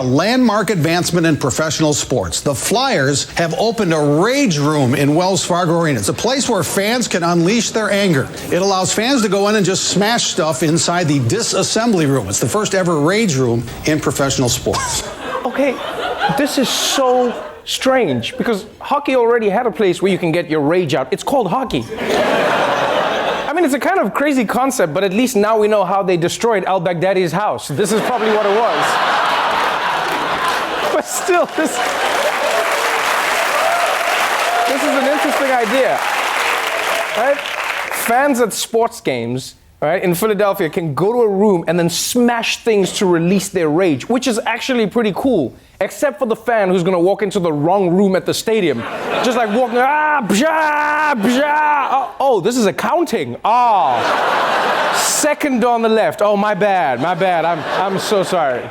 A landmark advancement in professional sports. The Flyers have opened a rage room in Wells Fargo Arena. It's a place where fans can unleash their anger. It allows fans to go in and just smash stuff inside the disassembly room. It's the first ever rage room in professional sports. Okay, this is so strange because hockey already had a place where you can get your rage out. It's called hockey. I mean, it's a kind of crazy concept, but at least now we know how they destroyed al-Baghdadi's house. This is probably what it was. But still, this is an interesting idea, right? Fans at sports games, right, in Philadelphia can go to a room and then smash things to release their rage, which is actually pretty cool, except for the fan who's gonna walk into the wrong room at the stadium. Just like walking, bzah, bzah. Oh, this is accounting. Oh, second on the left. Oh, my bad. I'm so sorry.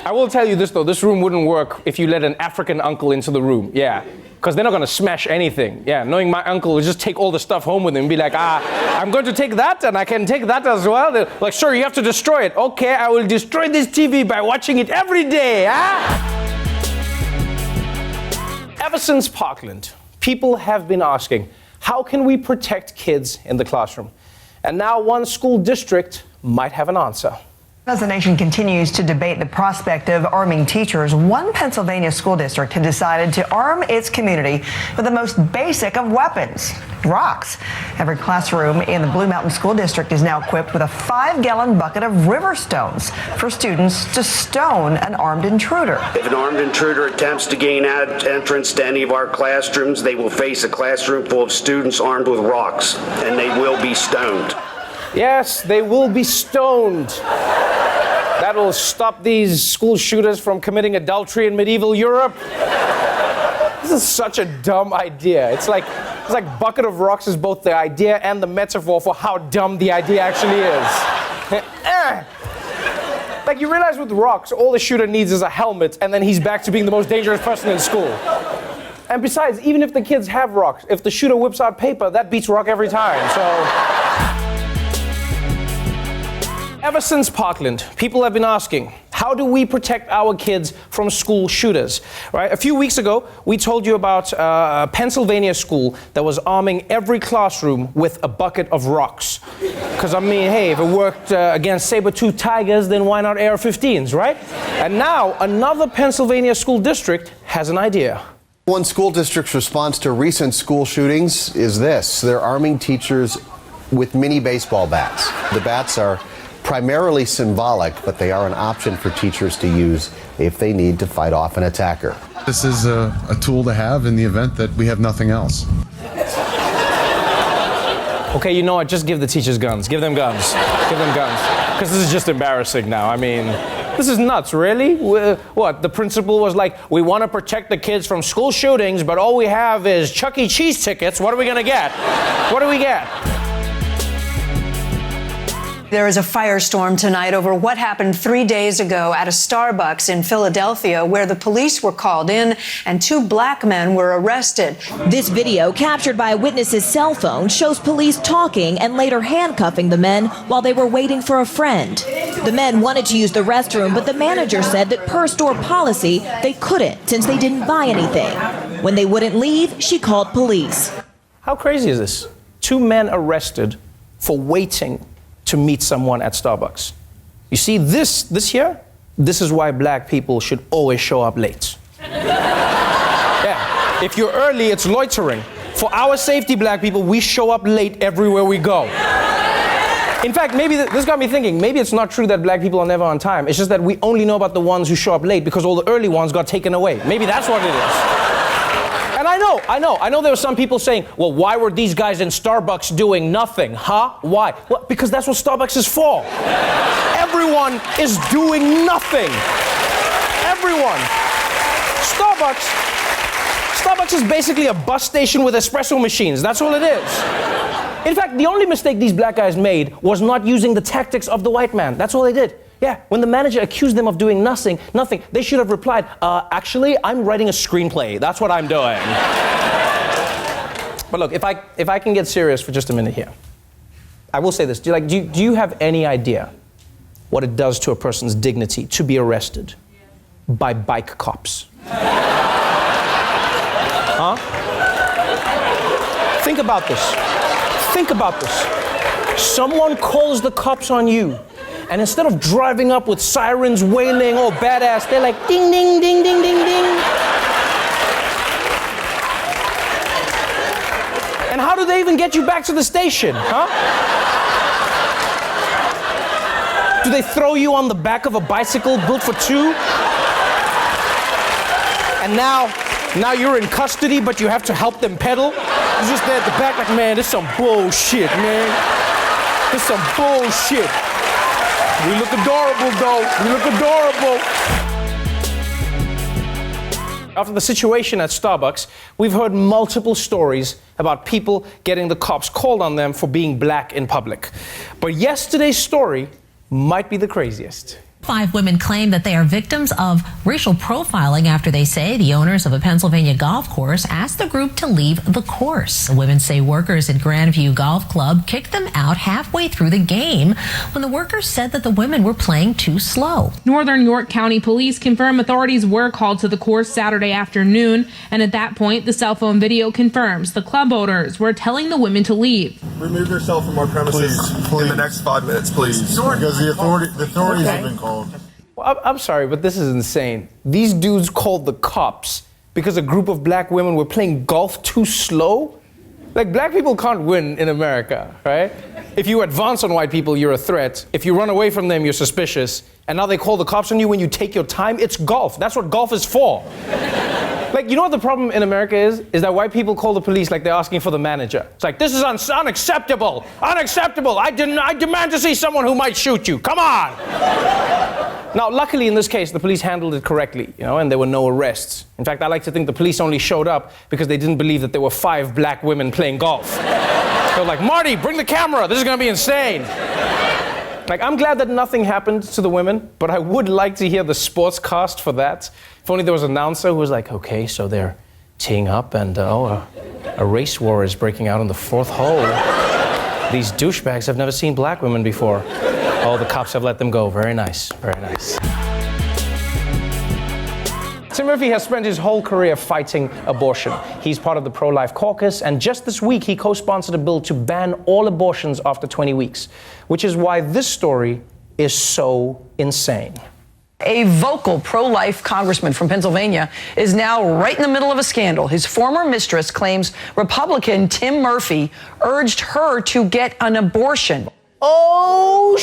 I will tell you this though, this room wouldn't work if you let an African uncle into the room, yeah. Because they're not gonna smash anything. Yeah, knowing my uncle would just take all the stuff home with him and be like, I'm going to take that and I can take that as well. They're like, sure, you have to destroy it. Okay, I will destroy this TV by watching it every day, Ever since Parkland, people have been asking, how can we protect kids in the classroom? And now one school district might have an answer. As the nation continues to debate the prospect of arming teachers, one Pennsylvania school district has decided to arm its community with the most basic of weapons, rocks. Every classroom in the Blue Mountain School District is now equipped with a 5-gallon bucket of river stones for students to stone an armed intruder. If an armed intruder attempts to gain entrance to any of our classrooms, they will face a classroom full of students armed with rocks, and they will be stoned. Yes, they will be stoned. That'll stop these school shooters from committing adultery in medieval Europe. This is such a dumb idea. It's like bucket of rocks is both the idea and the metaphor for how dumb the idea actually is. Like, you realize with rocks, all the shooter needs is a helmet, and then he's back to being the most dangerous person in school. And besides, even if the kids have rocks, if the shooter whips out paper, that beats rock every time, so... Ever since Parkland, people have been asking, how do we protect our kids from school shooters? Right? A few weeks ago, we told you about a Pennsylvania school that was arming every classroom with a bucket of rocks. Because, I mean, hey, if it worked against saber-toothed tigers, then why not AR-15s, right? And now, another Pennsylvania school district has an idea. One school district's response to recent school shootings is this. They're arming teachers with mini baseball bats. The bats are primarily symbolic, but they are an option for teachers to use if they need to fight off an attacker. This is a tool to have in the event that we have nothing else. Okay, you know what? Just give the teachers guns. Give them guns. Give them guns. Because this is just embarrassing now. I mean, this is nuts, really? What? The principal was like, we want to protect the kids from school shootings, but all we have is Chuck E. Cheese tickets. What are we going to get? What do we get? There is a firestorm tonight over what happened 3 days ago at a Starbucks in Philadelphia, where the police were called in and 2 black men were arrested. This video, captured by a witness's cell phone, shows police talking and later handcuffing the men while they were waiting for a friend. The men wanted to use the restroom, but the manager said that per store policy, they couldn't since they didn't buy anything. When they wouldn't leave, she called police. How crazy is this? 2 men arrested for waiting to meet someone at Starbucks. You see, this here, this is why black people should always show up late. Yeah, if you're early, it's loitering. For our safety, black people, we show up late everywhere we go. In fact, maybe this got me thinking, maybe it's not true that black people are never on time. It's just that we only know about the ones who show up late because all the early ones got taken away. Maybe that's what it is. And I know there were some people saying, well, why were these guys in Starbucks doing nothing? Huh? Why? Well, because that's what Starbucks is for. Everyone is doing nothing. Everyone. Starbucks is basically a bus station with espresso machines. That's all it is. In fact, the only mistake these black guys made was not using the tactics of the white man. That's all they did. Yeah, when the manager accused them of doing nothing, they should have replied, actually, I'm writing a screenplay. That's what I'm doing. But look, if I can get serious for just a minute here, I will say this. Do you have any idea what it does to a person's dignity to be arrested? by bike cops. Huh? Think about this. Think about this. Someone calls the cops on you, and instead of driving up with sirens wailing, all badass, they're like ding, ding, ding, ding, ding, ding. And how do they even get you back to the station, huh? Do they throw you on the back of a bicycle built for two? And now you're in custody, but you have to help them pedal? You're just there at the back like, man, this is some bullshit, man. This is some bullshit. We look adorable, though. We look adorable. After the situation at Starbucks, we've heard multiple stories about people getting the cops called on them for being black in public. But yesterday's story might be the craziest. 5 women claim that they are victims of racial profiling after they say the owners of a Pennsylvania golf course asked the group to leave the course. The women say workers at Grandview Golf Club kicked them out halfway through the game when the workers said that the women were playing too slow. Northern York County Police confirm authorities were called to the course Saturday afternoon, and at that point, the cell phone video confirms the club owners were telling the women to leave. Remove yourself from our premises in the next 5 minutes, please. Because the authorities have been called. Well, I'm sorry, but this is insane. These dudes called the cops because a group of black women were playing golf too slow? Like, black people can't win in America, right? If you advance on white people, you're a threat. If you run away from them, you're suspicious. And now they call the cops on you when you take your time? It's golf. That's what golf is for. Like, you know what the problem in America is? Is that white people call the police like they're asking for the manager. It's like, this is unacceptable. Unacceptable. I demand to see someone who might shoot you. Come on. Now, luckily in this case, the police handled it correctly, and there were no arrests. In fact, I like to think the police only showed up because they didn't believe that there were 5 black women playing golf. They were like, Marty, bring the camera. This is going to be insane. Like, I'm glad that nothing happened to the women, but I would like to hear the sports cast for that. If only there was an announcer who was like, okay, so they're teeing up and, a race war is breaking out in the 4th hole. These douchebags have never seen black women before. Oh, the cops have let them go. Very nice, very nice. Tim Murphy has spent his whole career fighting abortion. He's part of the pro-life caucus, and just this week he co-sponsored a bill to ban all abortions after 20 weeks, which is why this story is so insane. A vocal pro-life congressman from Pennsylvania is now right in the middle of a scandal. His former mistress claims Republican Tim Murphy urged her to get an abortion. Oh,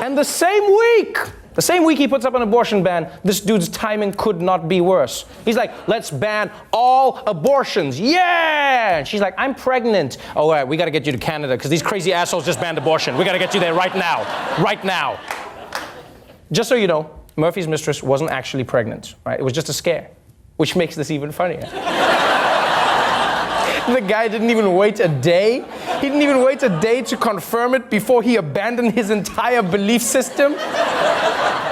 and the same week he puts up an abortion ban, this dude's timing could not be worse. He's like, let's ban all abortions. Yeah! And she's like, I'm pregnant. Oh, all right, we got to get you to Canada because these crazy assholes just banned abortion. We got to get you there right now. Right now. Just so you know, Murphy's mistress wasn't actually pregnant, right? It was just a scare, which makes this even funnier. The guy didn't even wait a day. He didn't even wait a day to confirm it before he abandoned his entire belief system.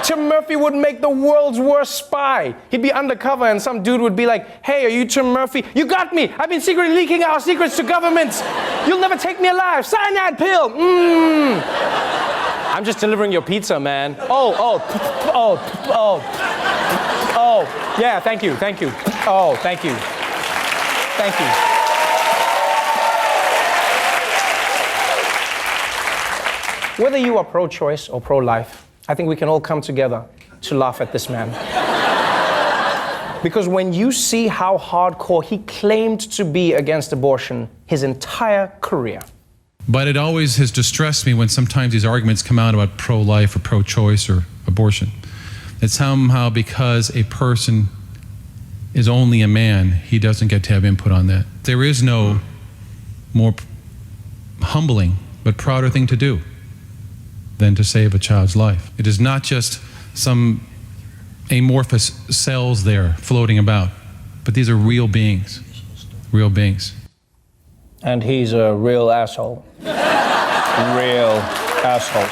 Tim Murphy would make the world's worst spy. He'd be undercover and some dude would be like, hey, are you Tim Murphy? You got me. I've been secretly leaking our secrets to governments. You'll never take me alive. Sign that pill. I'm just delivering your pizza, man. Oh, yeah, thank you. Oh, thank you. Whether you are pro-choice or pro-life, I think we can all come together to laugh at this man. Because when you see how hardcore he claimed to be against abortion his entire career. But it always has distressed me when sometimes these arguments come out about pro-life or pro-choice or abortion. That somehow because a person is only a man, he doesn't get to have input on that. There is no more humbling but prouder thing to do than to save a child's life. It is not just some amorphous cells there floating about, but these are real beings. Real beings. And he's a real asshole. Real asshole.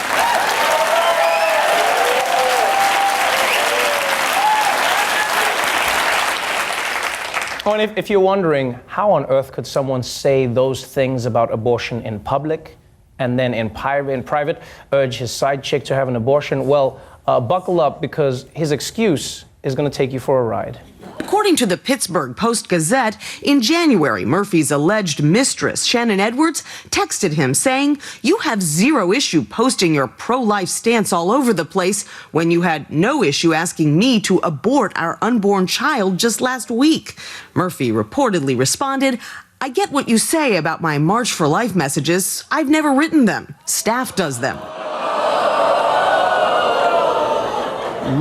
Oh, and if you're wondering, how on earth could someone say those things about abortion in public and then in private urge his side chick to have an abortion? Well, buckle up because his excuse is going to take you for a ride. According to the Pittsburgh Post-Gazette, in January, Murphy's alleged mistress, Shannon Edwards, texted him saying, "You have zero issue posting your pro-life stance all over the place when you had no issue asking me to abort our unborn child just last week." Murphy reportedly responded, "I get what you say about my March for Life messages. I've never written them. Staff does them."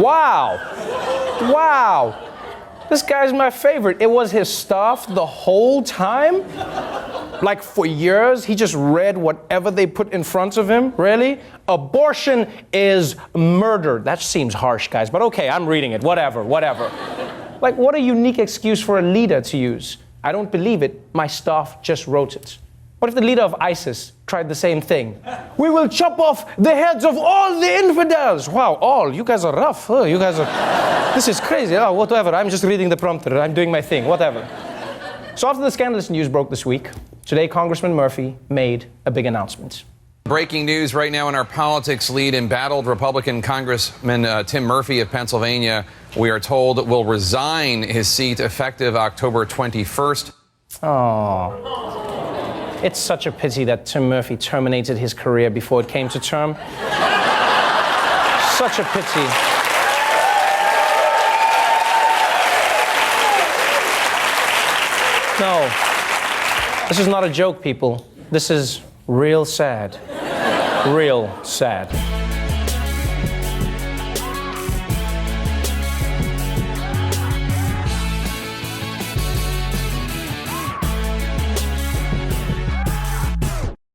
Wow. Wow. This guy's my favorite. It was his staff the whole time? Like for years, he just read whatever they put in front of him? Really? Abortion is murder. That seems harsh, guys, but okay, I'm reading it. Whatever. Like, what a unique excuse for a leader to use. I don't believe it. My staff just wrote it. What if the leader of ISIS tried the same thing? "We will chop off the heads of all the infidels." Wow, all. You guys are rough. Oh, you guys are... This is crazy. Oh, whatever. I'm just reading the prompter. I'm doing my thing. Whatever. So after the scandalous news broke this week, today Congressman Murphy made a big announcement. Breaking news right now in our politics lead. Embattled Republican Congressman Tim Murphy of Pennsylvania, we are told, will resign his seat effective October 21st. Oh. It's such a pity that Tim Murphy terminated his career before it came to term. Such a pity. No, this is not a joke, people. This is real sad. Real sad.